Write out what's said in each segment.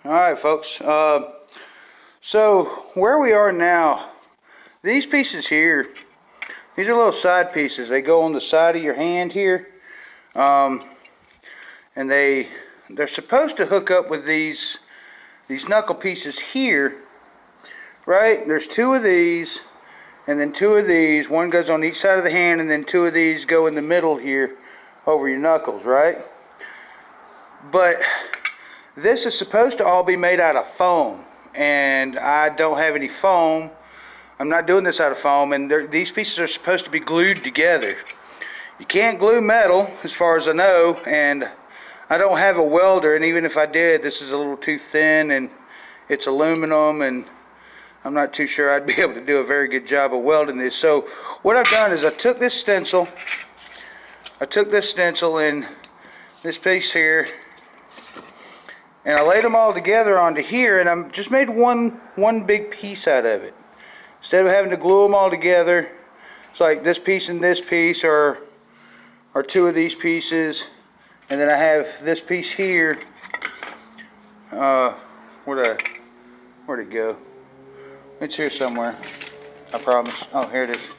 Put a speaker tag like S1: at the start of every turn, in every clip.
S1: Alright folks, so where we are now, these pieces here, these are little side pieces. They go on the side of your hand here, and they're supposed to hook up with these knuckle pieces here, right? There's two of these, and then two of these. One goes on each side of the hand, and then two of these go in the middle here over your knuckles, right? But this is supposed to all be made out of foam, and I don't have any foam. I'm not doing this out of foam, and these pieces are supposed to be glued together. You can't glue metal, as far as I know, and I don't have a welder, and even if I did, this is a little too thin, and it's aluminum, and I'm not too sure I'd be able to do a very good job of welding this. So what I've done is I took this stencil and this piece here, and I laid them all together onto here, and I just made one big piece out of it. Instead of having to glue them all together, it's like this piece and this piece are two of these pieces, and then I have this piece here. Where'd it go? It's here somewhere, I promise. Oh, here it is.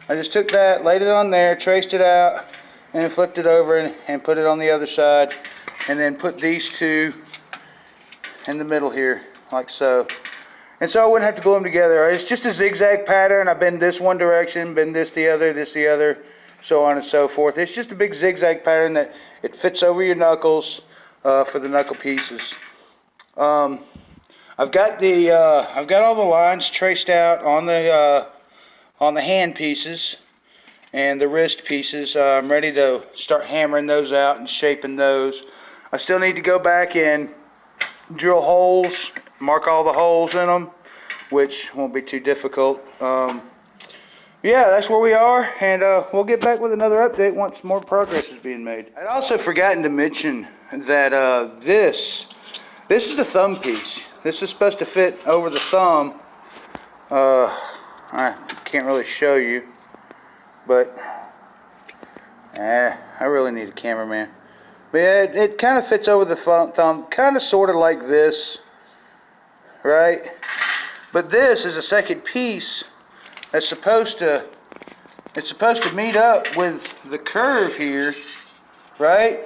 S1: I just took that, laid it on there, traced it out, and then flipped it over and put it on the other side, and then put these two in the middle here, like so. And so I wouldn't have to glue them together. It's just a zigzag pattern. I bend this one direction, bend this the other, so on and so forth. It's just a big zigzag pattern that it fits over your knuckles for the knuckle pieces. I've got all the lines traced out on the hand pieces and the wrist pieces. I'm ready to start hammering those out and shaping those. I still need to go back and drill holes, mark all the holes in them, which won't be too difficult. Yeah, that's where we are, and we'll get back with another update once more progress is being made. I'd also forgotten to mention that this is the thumb piece. This is supposed to fit over the thumb. I can't really show you, but I really need a cameraman. But yeah, it kind of fits over the thumb, kind of sort of like this, right? But this is a second piece that's supposed to meet up with the curve here, right?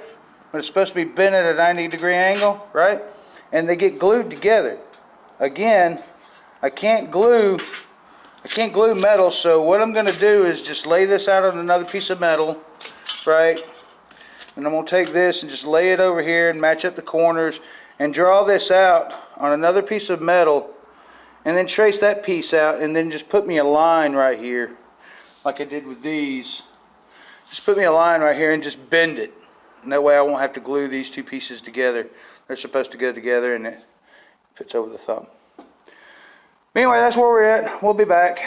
S1: But it's supposed to be bent at a 90-degree angle, right? And they get glued together. Again, I can't glue metal, so what I'm going to do is just lay this out on another piece of metal, right? And I'm going to take this and just lay it over here and match up the corners and draw this out on another piece of metal, and then trace that piece out, and then just put me a line right here like I did with these. Just put me a line right here and just bend it, and that way I won't have to glue these two pieces together. They're supposed to go together, and it fits over the thumb. Anyway, that's where we're at. We'll be back.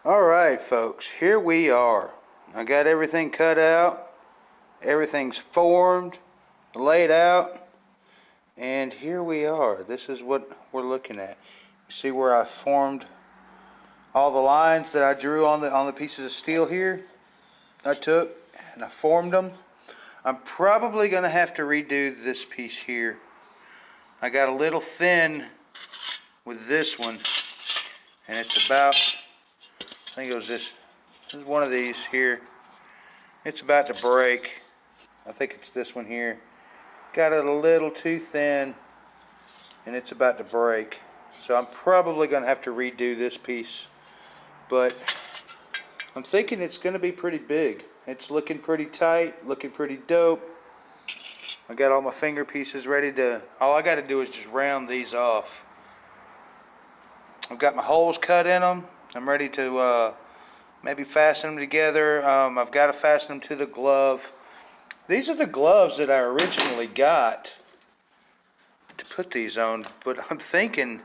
S1: Alright folks, here we are. I got everything cut out. Everything's formed, laid out, and here we are. This is what we're looking at. You see where I formed all the lines that I drew on the pieces of steel here? I took and I formed them. I'm probably going to have to redo this piece here. I got a little thin with this one, and it's about, I think it was this is one of these here. It's about to break. I think it's this one here. Got it a little too thin, and it's about to break. So I'm probably going to have to redo this piece. But I'm thinking it's going to be pretty big. It's looking pretty tight, looking pretty dope. I got all my finger pieces ready to, all I got to do is just round these off. I've got my holes cut in them. I'm ready to maybe fasten them together. I've got to fasten them to the glove. These are the gloves that I originally got to put these on, but I'm thinking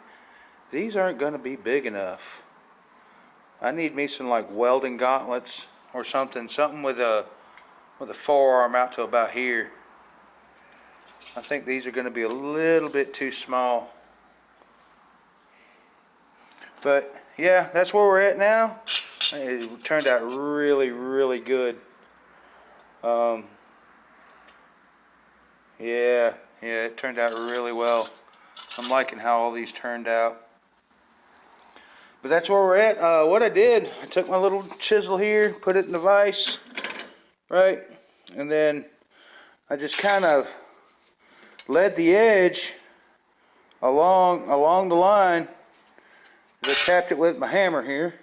S1: these aren't going to be big enough. I need me some like welding gauntlets or something with a forearm out to about here. I think these are going to be a little bit too small. But yeah, that's where we're at now. It turned out really, really good. Yeah, Yeah, it turned out really well. I'm liking how all these turned out. But that's where we're at. What I did, I took my little chisel here, put it in the vise, right? And then I just kind of led the edge along the line. I tapped it with my hammer here.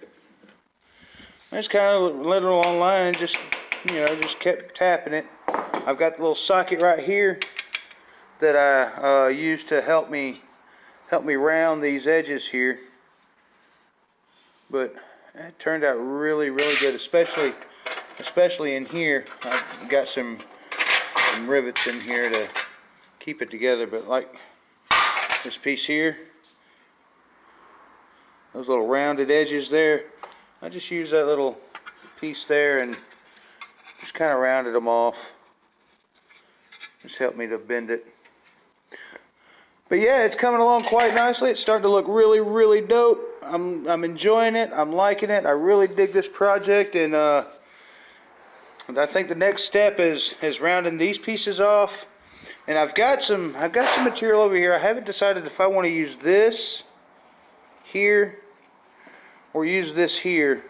S1: I just kind of led it along the line and just, just kept tapping it. I've got the little socket right here that I used to help me round these edges here. But it turned out really, really good, especially in here. I've got some rivets in here to keep it together. But like this piece here, those little rounded edges there, I just used that little piece there and just kind of rounded them off. Just helped me to bend it. But yeah, it's coming along quite nicely. It's starting to look really, really dope. I'm enjoying it. I'm liking it. I really dig this project, and I think the next step is rounding these pieces off. And I've got some material over here. I haven't decided if I want to use this here or use this here.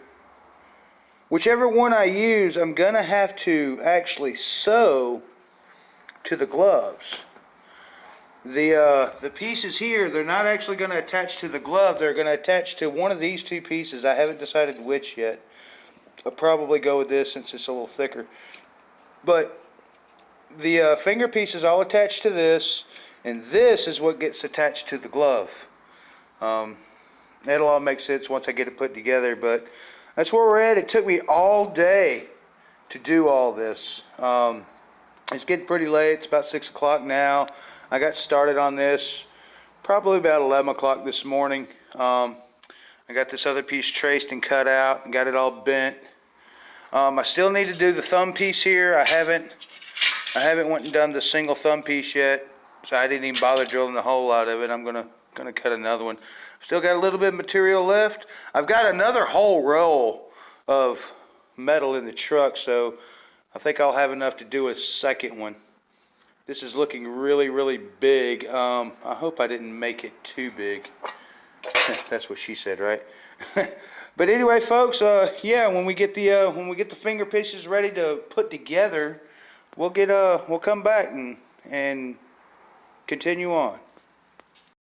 S1: Whichever one I use, I'm gonna have to actually sew to the gloves. The pieces here, they're not actually going to attach to the glove. They're going to attach to one of these two pieces. I haven't decided which yet. I'll probably go with this since it's a little thicker. But the finger pieces all attach to this, and this is what gets attached to the glove. That'll all make sense once I get it put together, but that's where we're at. It took me all day to do all this. It's getting pretty late. It's about 6 o'clock now. I got started on this probably about 11 o'clock this morning. I got this other piece traced and cut out and got it all bent. I still need to do the thumb piece here. I haven't went and done the single thumb piece yet, so I didn't even bother drilling the hole out of it. I'm gonna cut another one. Still got a little bit of material left. I've got another whole roll of metal in the truck, so I think I'll have enough to do a second one. This is looking really, really big. I hope I didn't make it too big. That's what she said, right? But anyway, folks, yeah, when we get the finger pieces ready to put together, we'll come back and continue on.